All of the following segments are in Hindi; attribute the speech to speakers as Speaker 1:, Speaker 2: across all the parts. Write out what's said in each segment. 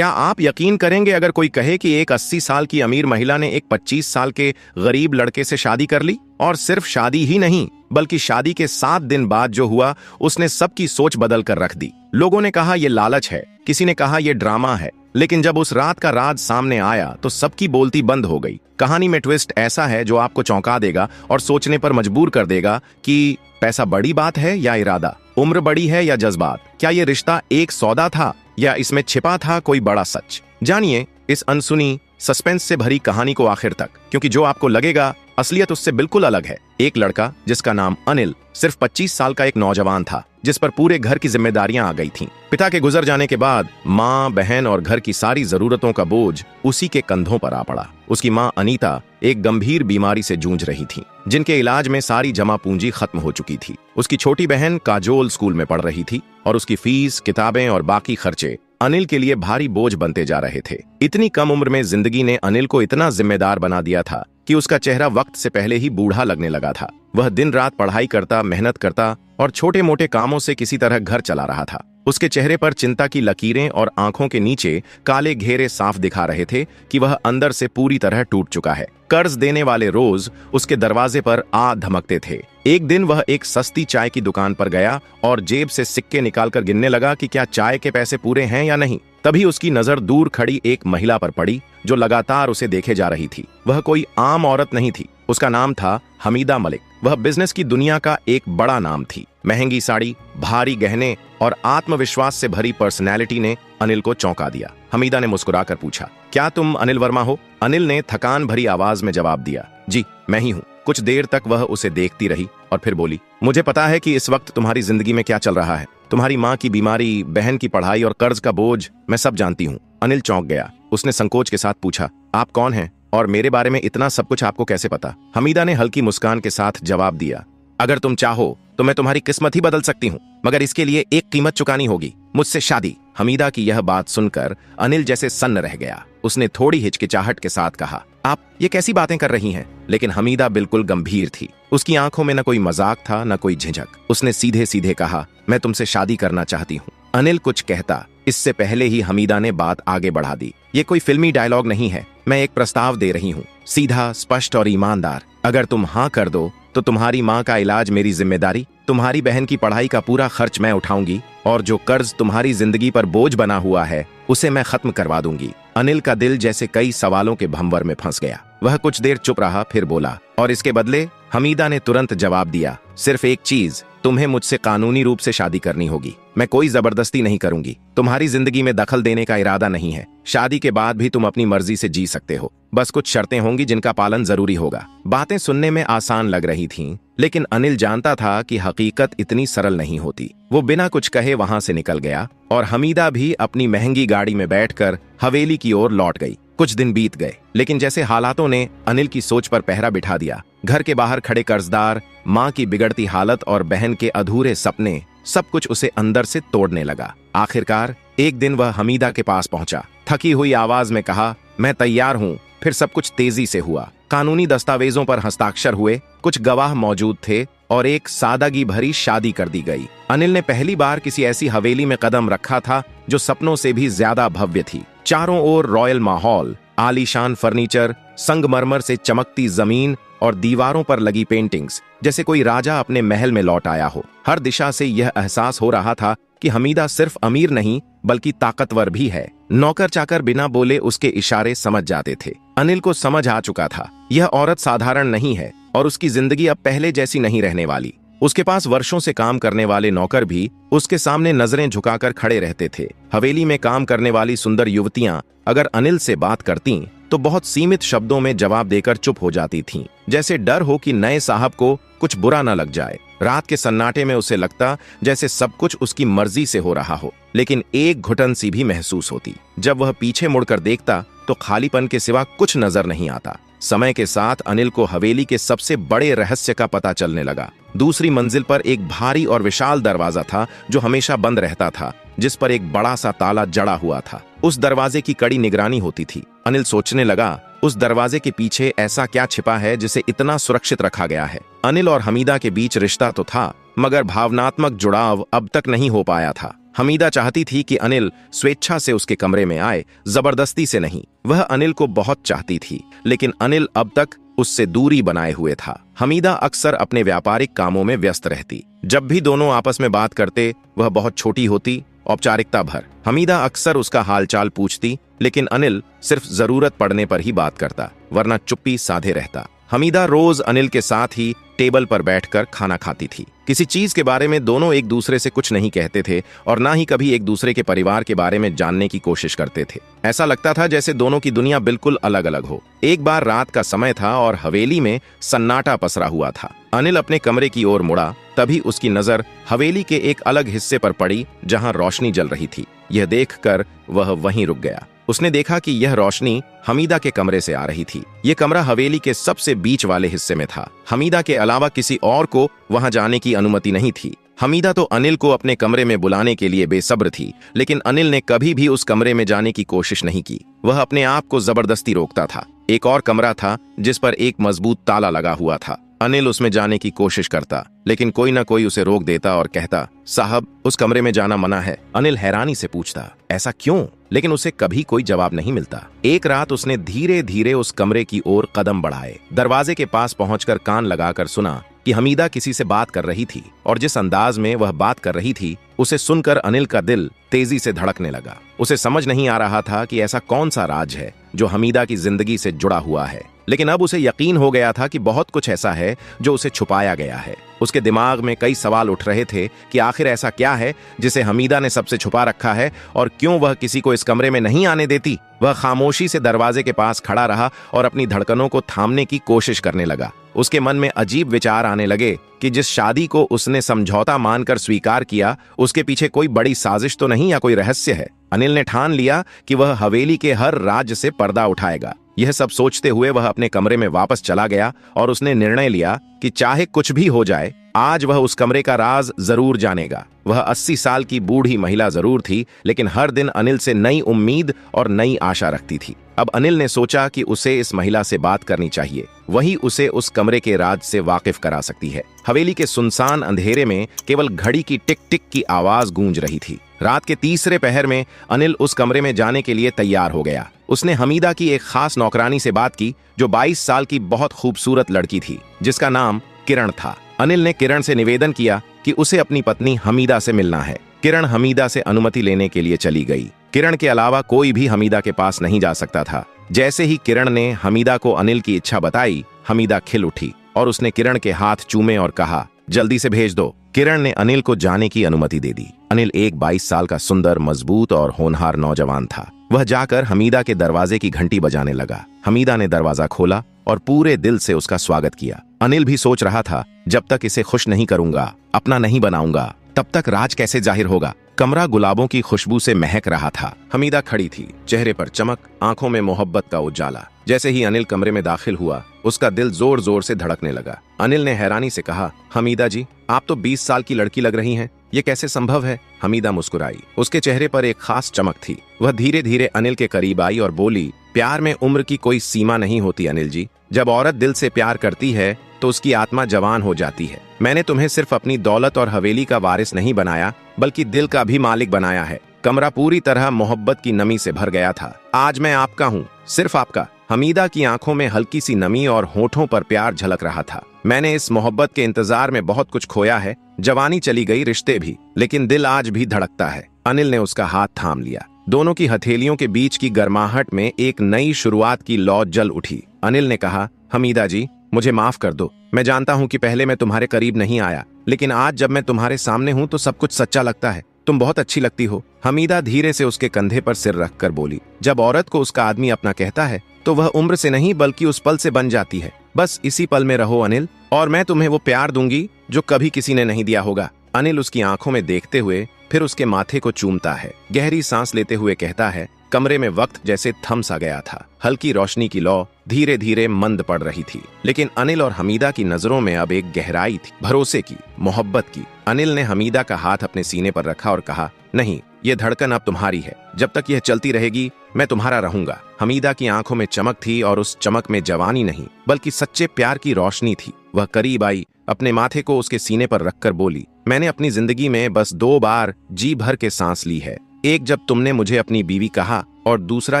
Speaker 1: क्या आप यकीन करेंगे अगर कोई कहे कि एक 80 साल की अमीर महिला ने एक 25 साल के गरीब लड़के से शादी कर ली? और सिर्फ शादी ही नहीं, बल्कि शादी के 7 दिन बाद जो हुआ उसने सबकी सोच बदल कर रख दी। लोगों ने कहा यह लालच है, किसी ने कहा यह ड्रामा है, लेकिन जब उस रात का राज सामने आया तो सबकी बोलती बंद हो गई। कहानी में ट्विस्ट ऐसा है जो आपको चौंका देगा और सोचने पर मजबूर कर देगा कि पैसा बड़ी बात है या इरादा, उम्र बड़ी है या जज्बात, क्या यह रिश्ता एक सौदा था या इसमें छिपा था कोई बड़ा सच। जानिए इस अनसुनी सस्पेंस से भरी कहानी को आखिर तक, क्योंकि जो आपको लगेगा असलियत उससे बिल्कुल अलग है। एक लड़का जिसका नाम अनिल सिर्फ 25 साल का एक नौजवान था जिस पर पूरे घर की जिम्मेदारियां आ गई थीं। पिता के गुजर जाने के बाद माँ, बहन और घर की सारी जरूरतों का बोझ उसी के कंधों पर आ पड़ा। उसकी माँ अनीता एक गंभीर बीमारी से जूझ रही थी, जिनके इलाज में सारी जमा पूंजी खत्म हो चुकी थी। उसकी छोटी बहन काजोल स्कूल में पढ़ रही थी और उसकी फीस, किताबें और बाकी खर्चे अनिल के लिए भारी बोझ बनते जा रहे थे। इतनी कम उम्र में जिंदगी ने अनिल को इतना जिम्मेदार बना दिया था कि उसका चेहरा वक्त से पहले ही बूढ़ा लगने लगा था। वह दिन रात पढ़ाई करता, मेहनत करता और छोटे मोटे कामों से किसी तरह घर चला रहा था। उसके चेहरे पर चिंता की लकीरें और आंखों के नीचे काले घेरे साफ दिखा रहे थे कि वह अंदर से पूरी तरह टूट चुका है। कर्ज देने वाले रोज उसके दरवाजे पर आ धमकते थे। एक दिन वह एक सस्ती चाय की दुकान पर गया और जेब से सिक्के निकालकर गिनने लगा कि क्या चाय के पैसे पूरे हैं या नहीं। तभी उसकी नजर दूर खड़ी एक महिला पर पड़ी जो लगातार उसे देखे जा रही थी। वह कोई आम औरत नहीं थी, उसका नाम था हमीदा मलिक। वह बिजनेस की दुनिया का एक बड़ा नाम थी। महंगी साड़ी, भारी गहने और आत्मविश्वास से भरी पर्सनैलिटी ने अनिल को चौंका दिया। हमीदा ने मुस्कुराकर पूछा, क्या तुम अनिल वर्मा हो? अनिल ने थकान भरी आवाज में जवाब दिया, जी मैं ही हूँ। कुछ देर तक वह उसे देखती रही और फिर बोली, मुझे पता है कि इस वक्त तुम्हारी जिंदगी में क्या चल रहा है। तुम्हारी माँ की बीमारी, बहन की पढ़ाई और कर्ज का बोझ मैं सब जानती हूँ। अनिल चौंक गया। उसने संकोच के साथ पूछा, आप कौन हैं और मेरे बारे में इतना सब कुछ आपको कैसे पता? हमीदा ने हल्की मुस्कान के साथ जवाब दिया, अगर तुम चाहो तो मैं तुम्हारी किस्मत ही बदल सकती हूँ, मगर इसके लिए एक कीमत चुकानी होगी, मुझसे शादी। हमीदा की यह बात सुनकर अनिल जैसे सन्न रह गया। उसने थोड़ी हिचकिचाहट के साथ कहा, आप ये कैसी बातें कर रही हैं? लेकिन हमीदा बिल्कुल गंभीर थी। उसकी आंखों में न कोई मजाक था न कोई झिझक। उसने सीधे सीधे कहा, मैं तुमसे शादी करना चाहती हूँ। अनिल कुछ कहता, इससे पहले ही हमीदा ने बात आगे बढ़ा दी, ये कोई फिल्मी डायलॉग नहीं है, मैं एक प्रस्ताव दे रही हूँ, सीधा, स्पष्ट और ईमानदार। अगर तुम हाँ कर दो तो तुम्हारी माँ का इलाज मेरी जिम्मेदारी, तुम्हारी बहन की पढ़ाई का पूरा खर्च मैं उठाऊंगी और जो कर्ज तुम्हारी जिंदगी पर बोझ बना हुआ है उसे मैं खत्म करवा दूंगी। अनिल का दिल जैसे कई सवालों के भंवर में फंस गया। वह कुछ देर चुप रहा, फिर बोला, और इसके बदले? हमीदा ने तुरंत जवाब दिया, सिर्फ एक चीज, तुम्हें मुझसे कानूनी रूप से शादी करनी होगी। मैं कोई जबरदस्ती नहीं करूंगी, तुम्हारी जिंदगी में दखल देने का इरादा नहीं है। शादी के बाद भी तुम अपनी मर्जी से जी सकते हो, बस कुछ शर्तें होंगी जिनका पालन जरूरी होगा। बातें सुनने में आसान लग रही थीं, लेकिन अनिल जानता था कि हकीकत इतनी सरल नहीं होती। वो बिना कुछ कहे वहां से निकल गया और हमीदा भी अपनी महंगी गाड़ी में बैठकर हवेली की ओर लौट गई। कुछ दिन बीत गए, लेकिन जैसे हालातों ने अनिल की सोच पर पहरा बिठा दिया। घर के बाहर खड़े कर्जदार, माँ की बिगड़ती हालत और बहन के अधूरे सपने, सब कुछ उसे अंदर से तोड़ने लगा। आखिरकार एक दिन वह हमीदा के पास पहुंचा, थकी हुई आवाज में कहा, मैं तैयार हूँ। फिर सब कुछ तेजी से हुआ। कानूनी दस्तावेजों पर हस्ताक्षर हुए, कुछ गवाह मौजूद थे और एक सादगी भरी शादी कर दी गई। अनिल ने पहली बार किसी ऐसी हवेली में कदम रखा था जो सपनों से भी ज्यादा भव्य थी। चारों ओर रॉयल माहौल, आलीशान फर्नीचर, संगमरमर से चमकती जमीन और दीवारों पर लगी पेंटिंग्स, जैसे कोई राजा अपने महल में लौट आया हो। हर दिशा से यह एहसास हो रहा था कि हमीदा सिर्फ अमीर नहीं बल्कि ताकतवर भी है। नौकर चाकर बिना बोले उसके इशारे समझ जाते थे। अनिल को समझ आ चुका था, यह औरत साधारण नहीं है और उसकी जिंदगी अब पहले जैसी नहीं रहने वाली। उसके पास वर्षों से काम करने वाले नौकर भी उसके सामने नजरें झुकाकर खड़े रहते थे। हवेली में काम करने वाली सुंदर युवतियां अगर अनिल से बात करतीं तो बहुत सीमित शब्दों में जवाब देकर चुप हो जाती थीं, जैसे डर हो कि नए साहब को कुछ बुरा न लग जाए। रात के सन्नाटे में उसे लगता जैसे सब कुछ उसकी मर्जी से हो रहा हो, लेकिन एक घुटन सी भी महसूस होती। जब वह पीछे मुड़कर देखता तो खालीपन के सिवा कुछ नजर नहीं आता। समय के साथ अनिल को हवेली के सबसे बड़े रहस्य का पता चलने लगा। दूसरी मंजिल पर एक भारी और विशाल दरवाजा था जो हमेशा बंद रहता था, जिस पर एक बड़ा सा ताला जड़ा हुआ था। उस दरवाजे की कड़ी निगरानी होती थी। अनिल सोचने लगा, उस दरवाजे के पीछे ऐसा क्या छिपा है जिसे इतना सुरक्षित रखा गया है। अनिल और हमीदा के बीच रिश्ता तो था, मगर भावनात्मक जुड़ाव अब तक नहीं हो पाया था। हमीदा चाहती थी कि अनिल स्वेच्छा से उसके कमरे में आए, जबरदस्ती से नहीं। वह अनिल को बहुत चाहती थी, लेकिन अनिल अब तक उससे दूरी बनाए हुए था। हमीदा अक्सर अपने व्यापारिक कामों में व्यस्त रहती। जब भी दोनों आपस में बात करते वह बहुत छोटी होती, औपचारिकता भर। हमीदा अक्सर उसका हालचाल पूछती, लेकिन अनिल सिर्फ जरूरत पड़ने पर ही बात करता, वरना चुप्पी साधे रहता। हमीदा रोज अनिल के साथ ही टेबल पर बैठकर खाना खाती थी। किसी चीज के बारे में दोनों एक दूसरे से कुछ नहीं कहते थे और ना ही कभी एक दूसरे के परिवार के बारे में जानने की कोशिश करते थे। ऐसा लगता था जैसे दोनों की दुनिया बिल्कुल अलग अलग हो। एक बार रात का समय था और हवेली में सन्नाटा पसरा हुआ था। अनिल अपने कमरे की ओर मुड़ा, तभी उसकी नजर हवेली के एक अलग हिस्से पर पड़ी जहां रोशनी जल रही थी। यह देखकर वह वहीं रुक गया। उसने देखा कि यह रोशनी हमीदा के कमरे से आ रही थी। यह कमरा हवेली के सबसे बीच वाले हिस्से में था। हमीदा के अलावा किसी और को वहां जाने की अनुमति नहीं थी। हमीदा तो अनिल को अपने कमरे में बुलाने के लिए बेसब्र थी, लेकिन अनिल ने कभी भी उस कमरे में जाने की कोशिश नहीं की। वह अपने आप को जबरदस्ती रोकता था। एक और कमरा था जिस पर एक मजबूत ताला लगा हुआ था। अनिल उसमें जाने की कोशिश करता, लेकिन कोई ना कोई उसे रोक देता और कहता, साहब उस कमरे में जाना मना है। अनिल हैरानी से पूछता, ऐसा क्यों? लेकिन उसे कभी कोई जवाब नहीं मिलता। एक रात उसने धीरे धीरे उस कमरे की ओर कदम बढ़ाए। दरवाजे के पास पहुंचकर कान लगाकर सुना कि हमीदा किसी से बात कर रही थी, और जिस अंदाज में वह बात कर रही थी उसे सुनकर अनिल का दिल तेजी से धड़कने लगा। उसे समझ नहीं आ रहा था कि ऐसा कौन सा राज है जो हमीदा की जिंदगी से जुड़ा हुआ है, लेकिन अब उसे यकीन हो गया था कि बहुत कुछ ऐसा है जो उसे छुपाया गया है। उसके दिमाग में कई सवाल उठ रहे थे कि आखिर ऐसा क्या है जिसे हमीदा ने सबसे छुपा रखा है और क्यों वह किसी को इस कमरे में नहीं आने देती। वह खामोशी से दरवाजे के पास खड़ा रहा और अपनी धड़कनों को थामने की कोशिश करने लगा। उसके मन में अजीब विचार आने लगे कि जिस शादी को उसने समझौता मानकर स्वीकार किया, उसके पीछे कोई बड़ी साजिश तो नहीं या कोई रहस्य है। अनिल ने ठान लिया कि वह हवेली के हर राज से पर्दा उठाएगा। यह सब सोचते हुए वह अपने कमरे में वापस चला गया और उसने निर्णय लिया कि चाहे कुछ भी हो जाए, आज वह उस कमरे का राज जरूर जानेगा। वह 80 साल की बूढ़ी महिला जरूर थी, लेकिन हर दिन अनिल से नई उम्मीद और नई आशा रखती थी। अब अनिल ने सोचा कि उसे इस महिला से बात करनी चाहिए, वही उसे उस कमरे के राज से वाकिफ करा सकती है। हवेली के सुनसान अंधेरे में केवल घड़ी की टिक टिक की आवाज गूंज रही थी। रात के तीसरे पहर में अनिल उस कमरे में जाने के लिए तैयार हो गया। उसने हमीदा की एक खास नौकरानी से बात की जो 22 साल की बहुत खूबसूरत लड़की थी, जिसका नाम किरण था। अनिल ने किरण से निवेदन किया कि उसे अपनी पत्नी हमीदा से मिलना है। किरण हमीदा से अनुमति लेने के लिए चली गई। किरण के अलावा कोई भी हमीदा के पास नहीं जा सकता था। जैसे ही किरण ने हमीदा को अनिल की इच्छा बताई, हमीदा खिल उठी और उसने किरण के हाथ चूमे और कहा, जल्दी से भेज दो। किरण ने अनिल को जाने की अनुमति दे दी। अनिल एक 22 साल का सुंदर, मजबूत और होनहार नौजवान था। वह जाकर हमीदा के दरवाजे की घंटी बजाने लगा। हमीदा ने दरवाजा खोला और पूरे दिल से उसका स्वागत किया। अनिल भी सोच रहा था, जब तक इसे खुश नहीं करूंगा, अपना नहीं बनाऊंगा, तब तक राज कैसे जाहिर होगा। कमरा गुलाबों की खुशबू से महक रहा था। हमीदा खड़ी थी, चेहरे पर चमक, आंखों में मोहब्बत का उजाला। जैसे ही अनिल कमरे में दाखिल हुआ, उसका दिल जोर जोर से धड़कने लगा। अनिल ने हैरानी से कहा, हमीदा जी, आप तो 20 साल की लड़की लग रही हैं। ये कैसे संभव है? हमीदा मुस्कुराई। उसके चेहरे पर एक खास चमक थी। वह धीरे धीरे अनिल के करीब आई और बोली, प्यार में उम्र की कोई सीमा नहीं होती अनिल जी। जब औरत दिल से प्यार करती है तो उसकी आत्मा जवान हो जाती है। मैंने तुम्हें सिर्फ अपनी दौलत और हवेली का वारिस नहीं बनाया, बल्कि दिल का भी मालिक बनाया है। कमरा पूरी तरह मोहब्बत की नमी से भर गया था। आज मैं आपका हूँ, सिर्फ आपका। हमीदा की आंखों में हल्की सी नमी और होठों पर प्यार झलक रहा था। मैंने इस मोहब्बत के इंतजार में बहुत कुछ खोया है। जवानी चली गई, रिश्ते भी, लेकिन दिल आज भी धड़कता है। अनिल ने उसका हाथ थाम लिया। दोनों की हथेलियों के बीच की गर्माहट में एक नई शुरुआत की लौ जल उठी। अनिल ने कहा, हमीदा जी, मुझे माफ कर दो। मैं जानता हूँ कि पहले मैं तुम्हारे करीब नहीं आया, लेकिन आज जब मैं तुम्हारे सामने हूँ तो सब कुछ सच्चा लगता है। तुम बहुत अच्छी लगती हो। हमीदा धीरे से उसके कंधे पर सिर रखकर बोली, जब औरत को उसका आदमी अपना कहता है तो वह उम्र से नहीं बल्कि उस पल से बन जाती है। बस इसी पल में रहो अनिल, और मैं तुम्हें वो प्यार दूंगी जो कभी किसी ने नहीं दिया होगा। अनिल उसकी आंखों में देखते हुए फिर उसके माथे को चूमता है। गहरी सांस लेते हुए कहता है। कमरे में वक्त जैसे थम सा गया था। हल्की रोशनी की लौ धीरे धीरे मंद पड़ रही थी, लेकिन अनिल और हमीदा की नजरों में अब एक गहराई थी, भरोसे की, मोहब्बत की। अनिल ने हमीदा का हाथ अपने सीने पर रखा और कहा, नहीं, ये धड़कन अब तुम्हारी है। जब तक यह चलती रहेगी, मैं तुम्हारा रहूंगा। हमीदा की आंखों में चमक थी और उस चमक में जवानी नहीं बल्कि सच्चे प्यार की रोशनी थी। वह करीब आई, अपने माथे को उसके सीने पर रखकर बोली, मैंने अपनी जिंदगी में बस 2 बार जी भर के सांस ली है, एक जब तुमने मुझे अपनी बीवी कहा और दूसरा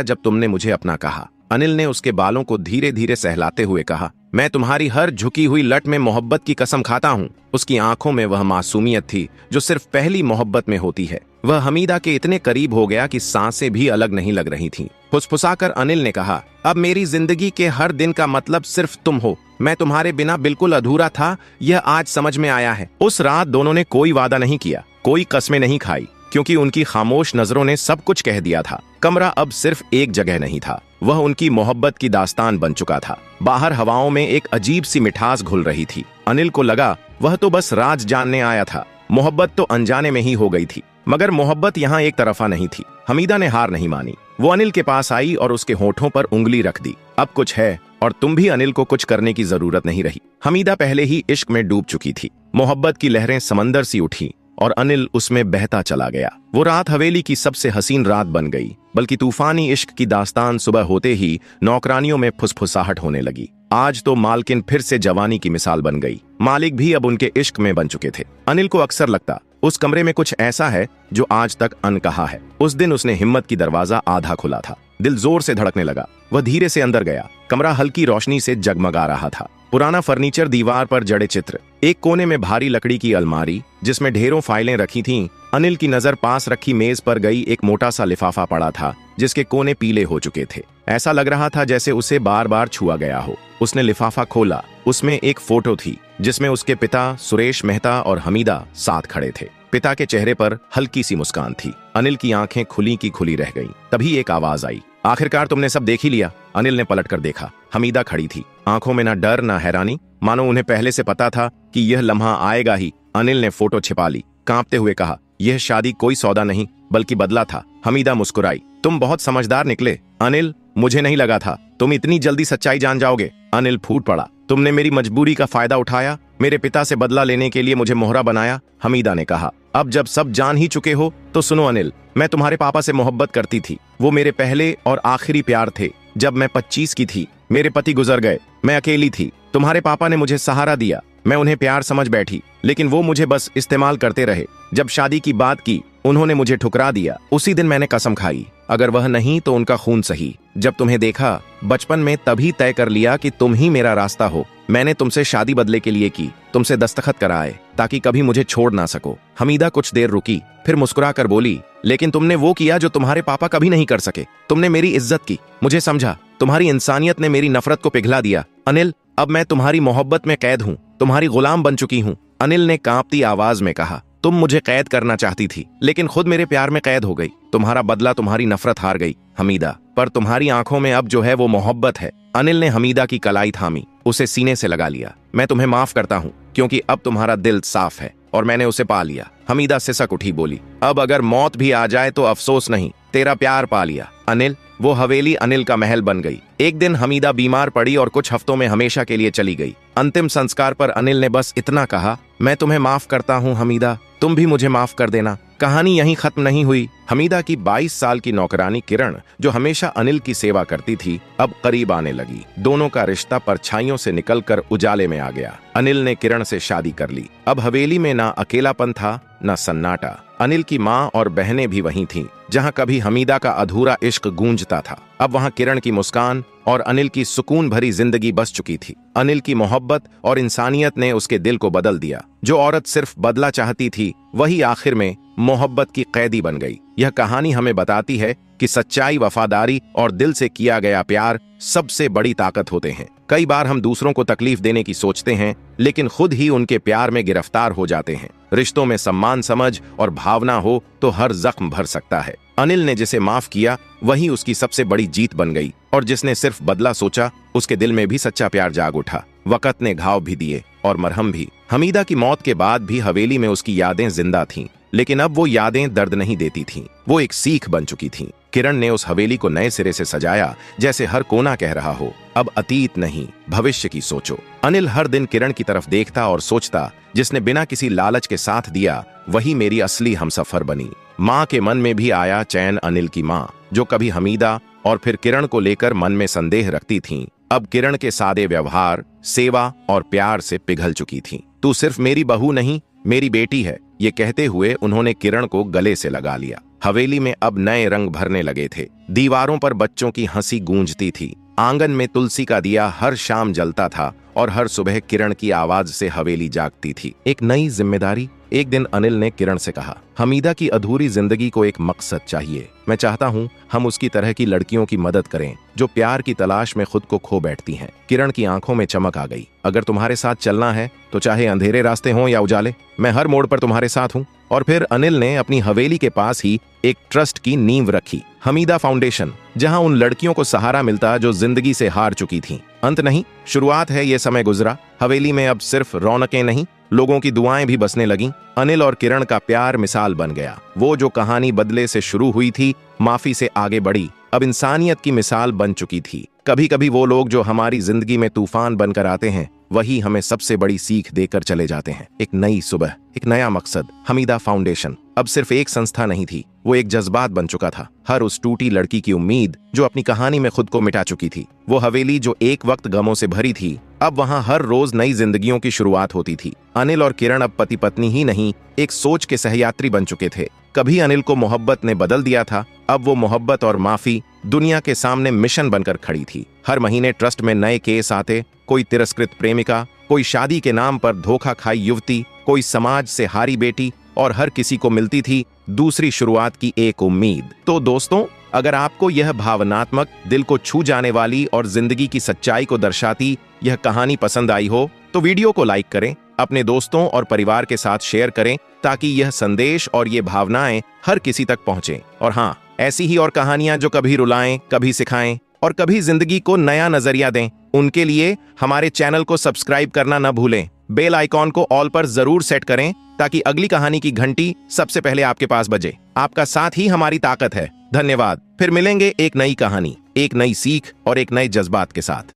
Speaker 1: जब तुमने मुझे अपना कहा। अनिल ने उसके बालों को धीरे धीरे सहलाते हुए कहा, मैं तुम्हारी हर झुकी हुई लट में मोहब्बत की कसम खाता हूँ। उसकी आंखों में वह मासूमियत थी जो सिर्फ पहली मोहब्बत में होती है। वह हमीदा के इतने करीब हो गया कि सांसें भी अलग नहीं लग रही थीं। फुसफुसाकर अनिल ने कहा, अब मेरी जिंदगी के हर दिन का मतलब सिर्फ तुम हो। मैं तुम्हारे बिना बिल्कुल अधूरा था, यह आज समझ में आया है। उस रात दोनों ने कोई वादा नहीं किया, कोई कस्में नहीं खाई, क्योंकि उनकी खामोश नजरों ने सब कुछ कह दिया था। कमरा अब सिर्फ एक जगह नहीं था, वह उनकी मोहब्बत की दास्तान बन चुका था। बाहर हवाओं में एक अजीब सी मिठास घुल रही थी। अनिल को लगा वह तो बस राज जानने आया था, मोहब्बत तो अनजाने में ही हो गई थी। मगर मोहब्बत यहाँ एक तरफा नहीं थी। हमीदा ने हार नहीं मानी। वो अनिल के पास आई और उसके होठों पर उंगली रख दी। अब कुछ है और तुम भी अनिल को कुछ करने की जरूरत नहीं रही। हमीदा पहले ही इश्क में डूब चुकी थी। मोहब्बत की लहरें समंदर सी उठी और अनिल उसमें बहता चला गया। वो रात हवेली की सबसे हसीन रात बन गई, बल्कि तूफानी इश्क की दास्तान सुबह होते ही नौकरानियों में फुसफुसाहट होने लगी। आज तो मालकिन फिर से जवानी की मिसाल बन गई। मालिक भी अब उनके इश्क में बन चुके थे। अनिल को अक्सर लगता उस कमरे में कुछ ऐसा है जो आज तक अनकहा है। उस दिन उसने हिम्मत की दरवाजा आधा खुला था। दिल जोर से धड़कने लगा। वह धीरे से अंदर गया। कमरा हल्की रोशनी से जगमगा रहा था। पुराना फर्नीचर, दीवार पर जड़े चित्र, एक कोने में भारी लकड़ी की अलमारी जिसमें ढेरों फाइलें रखी थीं। अनिल की नजर पास रखी मेज पर गई। एक मोटा सा लिफाफा पड़ा था जिसके कोने पीले हो चुके थे। ऐसा लग रहा था जैसे उसे बार बार छुआ गया हो। उसने लिफाफा खोला। उसमें एक फोटो थी जिसमें उसके पिता सुरेश मेहता और हमीदा साथ खड़े थे। पिता के चेहरे पर हल्की सी मुस्कान थी। अनिल की आंखें खुली की खुली रह गईं। तभी एक आवाज आई, आखिरकार तुमने सब देख ही लिया। अनिल ने पलटकर देखा। हमीदा खड़ी थी, आंखों में ना डर ना हैरानी, मानो उन्हें पहले से पता था कि यह लम्हा आएगा ही। अनिल ने फोटो छिपा ली, कांपते हुए कहा, यह शादी कोई सौदा नहीं बल्कि बदला था। हमीदा मुस्कुराई, तुम बहुत समझदार निकले अनिल, मुझे नहीं लगा था तुम इतनी जल्दी सच्चाई जान जाओगे। अनिल फूट पड़ा, तुमने मेरी मजबूरी का फायदा उठाया, मेरे पिता से बदला लेने के लिए मुझे मोहरा बनाया। हमीदा ने कहा, अब जब सब जान ही चुके हो तो सुनो अनिल, मैं तुम्हारे पापा से मोहब्बत करती थी। वो मेरे पहले और आखिरी प्यार थे। जब मैं 25 की थी मेरे पति गुजर गए, मैं अकेली थी। तुम्हारे पापा ने मुझे सहारा दिया, मैं उन्हें प्यार समझ बैठी, लेकिन वो मुझे बस इस्तेमाल करते रहे। जब शादी की बात की उन्होंने मुझे ठुकरा दिया। उसी दिन मैंने कसम खाई, अगर वह नहीं तो उनका खून सही। जब तुम्हें देखा बचपन में तभी तय कर लिया कि तुम ही मेरा रास्ता हो। मैंने तुमसे शादी बदले के लिए की, तुमसे दस्तखत कराए ताकि कभी मुझे छोड़ ना सको। हमीदा कुछ देर रुकी, फिर मुस्कुरा कर बोली, लेकिन तुमने वो किया जो तुम्हारे पापा कभी नहीं कर सके। तुमने मेरी इज्जत की, मुझे समझा। तुम्हारी इंसानियत ने मेरी नफरत को पिघला दिया। अनिल, अब मैं तुम्हारी मोहब्बत में कैद हूँ, तुम्हारी गुलाम बन चुकी हूँ। अनिल ने कांपती आवाज में कहा, तुम मुझे कैद करना चाहती थी, लेकिन खुद मेरे प्यार में कैद हो गई। तुम्हारा बदला, तुम्हारी नफरत हार गई हमीदा, पर तुम्हारी आंखों में अब जो है वो मोहब्बत है। अनिल ने हमीदा की कलाई थामी, उसे सीने से लगा लिया। मैं तुम्हें माफ करता हूँ क्योंकि अब तुम्हारा दिल साफ है और मैंने उसे पा लिया। हमीदा सिसक उठी, बोली, अब अगर मौत भी आ जाए तो अफसोस नहीं, तेरा प्यार पा लिया। अनिल, वो हवेली अनिल का महल बन गई। एक दिन हमीदा बीमार पड़ी और कुछ हफ्तों में हमेशा के लिए चली गई। अंतिम संस्कार पर अनिल ने बस इतना कहा, मैं तुम्हें माफ करता हूँ हमीदा, तुम भी मुझे माफ कर देना। कहानी यहीं खत्म नहीं हुई। हमीदा की 22 साल की नौकरानी किरण, जो हमेशा अनिल की सेवा करती थी, अब करीब आने लगी। दोनों का रिश्ता परछाइयों से निकलकर उजाले में आ गया। अनिल ने किरण से शादी कर ली। अब हवेली में ना अकेलापन था ना सन्नाटा। अनिल की माँ और बहनें भी वहीं थीं, जहां कभी हमीदा का अधूरा इश्क गूंजता था। अब वहां किरण की मुस्कान और अनिल की सुकून भरी जिंदगी बस चुकी थी। अनिल की मोहब्बत और इंसानियत ने उसके दिल को बदल दिया। जो औरत सिर्फ बदला चाहती थी, वही आखिर में मोहब्बत की कैदी बन गई। यह कहानी हमें बताती है कि सच्चाई, वफादारी और दिल से किया गया प्यार सबसे बड़ी ताकत होते हैं। कई बार हम दूसरों को तकलीफ देने की सोचते हैं, लेकिन खुद ही उनके प्यार में गिरफ्तार हो जाते हैं। रिश्तों में सम्मान, समझ और भावना हो तो हर जख्म भर सकता है। अनिल ने जिसे माफ किया वही उसकी सबसे बड़ी जीत बन गई, और जिसने सिर्फ बदला सोचा उसके दिल में भी सच्चा प्यार जाग उठा। वक़्त ने घाव भी दिए और मरहम भी। हमीदा की मौत के बाद भी हवेली में उसकी यादें जिंदा थीं, लेकिन अब वो यादें दर्द नहीं देती थीं, वो एक सीख बन चुकी थीं। किरण ने उस हवेली को नए सिरे से सजाया, जैसे हर कोना कह रहा हो, अब अतीत नहीं भविष्य की सोचो। अनिल हर दिन किरण की तरफ देखता और सोचता, जिसने बिना किसी लालच के साथ दिया वही मेरी असली हमसफर बनी। माँ के मन में भी आया चैन। अनिल की माँ, जो कभी हमीदा और फिर किरण को लेकर मन में संदेह रखती थीं, अब किरण के सादे व्यवहार, सेवा और प्यार से पिघल चुकी थीं। तू सिर्फ मेरी बहू नहीं, मेरी बेटी है। ये कहते हुए उन्होंने किरण को गले से लगा लिया। हवेली में अब नए रंग भरने लगे थे। दीवारों पर बच्चों की हंसी गूंजती थी। आंगन में तुलसी का दिया हर शाम जलता था और हर सुबह किरण की आवाज से हवेली जागती थी। एक नई जिम्मेदारी। एक दिन अनिल ने किरण से कहा, हमीदा की अधूरी जिंदगी को एक मकसद चाहिए। मैं चाहता हूँ हम उसकी तरह की लड़कियों की मदद करें जो प्यार की तलाश में खुद को खो बैठती हैं। किरण की आंखों में चमक आ गई। अगर तुम्हारे साथ चलना है तो चाहे अंधेरे रास्ते हों या उजाले, मैं हर मोड़ पर तुम्हारे साथ हूँ। और फिर अनिल ने अपनी हवेली के पास ही एक ट्रस्ट की नींव रखी, हमीदा फाउंडेशन, जहां उन लड़कियों को सहारा मिलता जो जिंदगी से हार चुकी थीं। अंत नहीं, शुरुआत है। ये समय गुजरा। हवेली में अब सिर्फ रौनकें नहीं, लोगों की दुआएं भी बसने लगीं। अनिल और किरण का प्यार मिसाल बन गया। वो जो कहानी बदले से शुरू हुई थी, माफी से आगे बढ़ी, अब इंसानियत की मिसाल बन चुकी थी। कभी कभी वो लोग जो हमारी जिंदगी में तूफान बनकर आते हैं, वही हमें सबसे बड़ी सीख देकर चले जाते हैं। एक नई सुबह, एक नया मकसद। हमीदा फाउंडेशन अब सिर्फ एक संस्था नहीं थी, वो एक जज्बात बन चुका था। हर उस टूटी लड़की की उम्मीद जो अपनी कहानी में खुद को मिटा चुकी थी। वो हवेली जो एक वक्त गमों से भरी थी, अब वहां हर रोज नई जिंदगियों की शुरुआत होती थी। अनिल और किरण अब पति पत्नी ही नहीं, एक सोच के सहयात्री बन चुके थे। कभी अनिल को मोहब्बत ने बदल दिया था, अब वो मोहब्बत और माफी दुनिया के सामने मिशन बनकर खड़ी थी। हर महीने ट्रस्ट में नए केस आते, कोई तिरस्कृत प्रेमिका, कोई शादी के नाम पर धोखा खाई युवती, कोई समाज से हारी बेटी, और हर किसी को मिलती थी दूसरी शुरुआत की एक उम्मीद। तो दोस्तों, अगर आपको यह भावनात्मक, दिल को छू जाने वाली और जिंदगी की सच्चाई को दर्शाती यह कहानी पसंद आई हो तो वीडियो को लाइक करें, अपने दोस्तों और परिवार के साथ शेयर करें ताकि यह संदेश और ये भावनाएं हर किसी तक पहुंचें। और हाँ, ऐसी ही और कहानियां जो कभी रुलाएं, कभी सिखाएं और कभी जिंदगी को नया नजरिया दें, उनके लिए हमारे चैनल को सब्सक्राइब करना न भूलें। बेल आइकॉन को ऑल पर जरूर सेट करें ताकि अगली कहानी की घंटी सबसे पहले आपके पास बजे। आपका साथ ही हमारी ताकत है। धन्यवाद। फिर मिलेंगे एक नई कहानी, एक नई सीख और एक नए जज्बात के साथ।